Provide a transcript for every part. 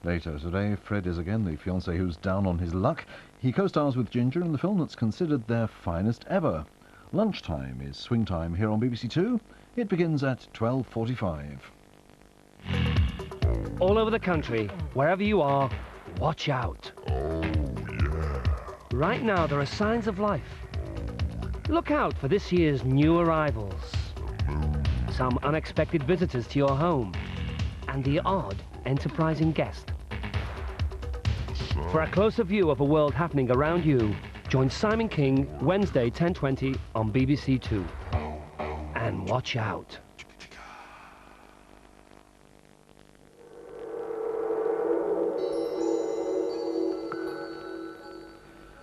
Later today, Fred is again the fiancé who's down on his luck. He co-stars with Ginger in the film that's considered their finest ever. Lunchtime is swing time here on BBC2. It begins at 12:45. All over the country, wherever you are, watch out. Oh, yeah. Right now, there are signs of life. Look out for this year's new arrivals. Some unexpected visitors to your home. And the odd, enterprising guest. For a closer view of a world happening around you, join Simon King Wednesday 10:20 on BBC2. And watch out.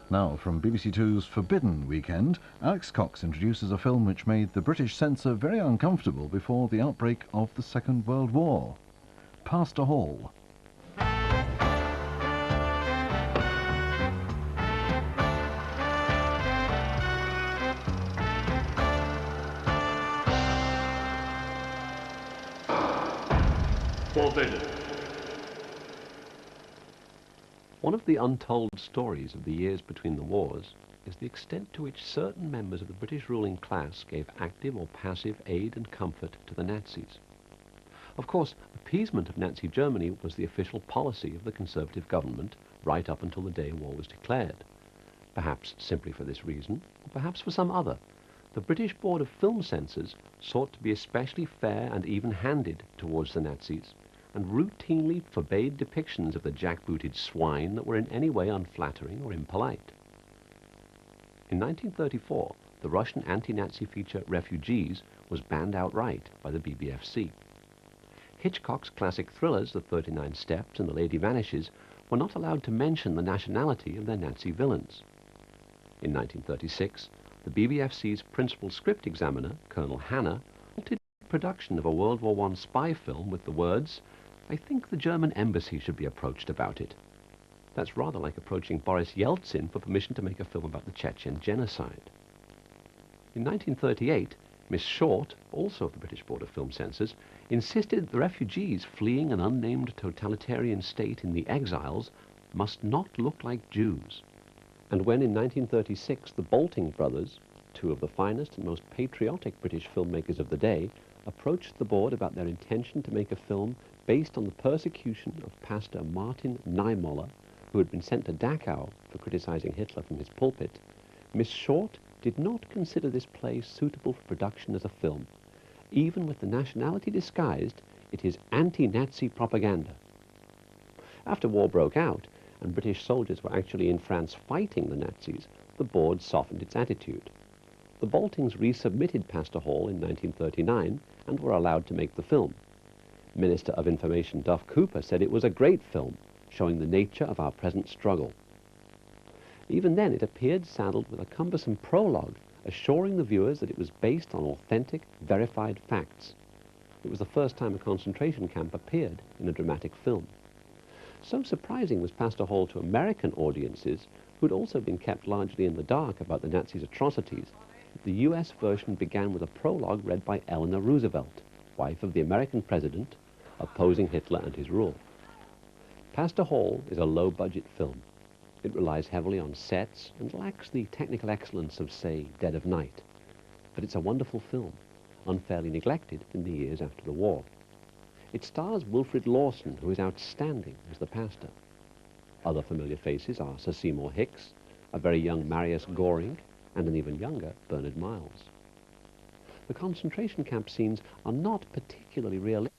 Now, from BBC2's Forbidden Weekend, Alex Cox introduces a film which made the British censor very uncomfortable before the outbreak of the Second World War. Pastor Hall. Forbidden. One of the untold stories of the years between the wars is the extent to which certain members of the British ruling class gave active or passive aid and comfort to the Nazis. Of course, appeasement of Nazi Germany was the official policy of the Conservative government right up until the day war was declared. Perhaps simply for this reason, or perhaps for some other, the British Board of Film Censors sought to be especially fair and even-handed towards the Nazis, and routinely forbade depictions of the jackbooted swine that were in any way unflattering or impolite. In 1934, the Russian anti-Nazi feature Refugees was banned outright by the BBFC. Hitchcock's classic thrillers, The 39 Steps and The Lady Vanishes, were not allowed to mention the nationality of their Nazi villains. In 1936, the BBFC's principal script examiner, Colonel Hanna, halted production of a World War I spy film with the words, "I think the German embassy should be approached about it." That's rather like approaching Boris Yeltsin for permission to make a film about the Chechen genocide. In 1938, Miss Short, also of the British Board of Film Censors, insisted that the refugees fleeing an unnamed totalitarian state in the exiles must not look like Jews. And when in 1936 the Bolting brothers, two of the finest and most patriotic British filmmakers of the day, approached the board about their intention to make a film based on the persecution of Pastor Martin Niemöller, who had been sent to Dachau for criticizing Hitler from his pulpit, Miss Short did not consider this play suitable for production as a film. Even with the nationality disguised, it is anti-Nazi propaganda. After war broke out, and British soldiers were actually in France fighting the Nazis, the board softened its attitude. The Boltings resubmitted Pastor Hall in 1939 and were allowed to make the film. Minister of Information Duff Cooper said it was a great film, showing the nature of our present struggle. Even then, it appeared saddled with a cumbersome prologue, assuring the viewers that it was based on authentic, verified facts. It was the first time a concentration camp appeared in a dramatic film. So surprising was Pastor Hall to American audiences, who'd also been kept largely in the dark about the Nazis' atrocities, that the US version began with a prologue read by Eleanor Roosevelt, wife of the American president, opposing Hitler and his rule. Pastor Hall is a low-budget film. It relies heavily on sets and lacks the technical excellence of, say, Dead of Night. But it's a wonderful film, unfairly neglected in the years after the war. It stars Wilfrid Lawson, who is outstanding as the pastor. Other familiar faces are Sir Seymour Hicks, a very young Marius Goring, and an even younger Bernard Miles. The concentration camp scenes are not particularly realistic.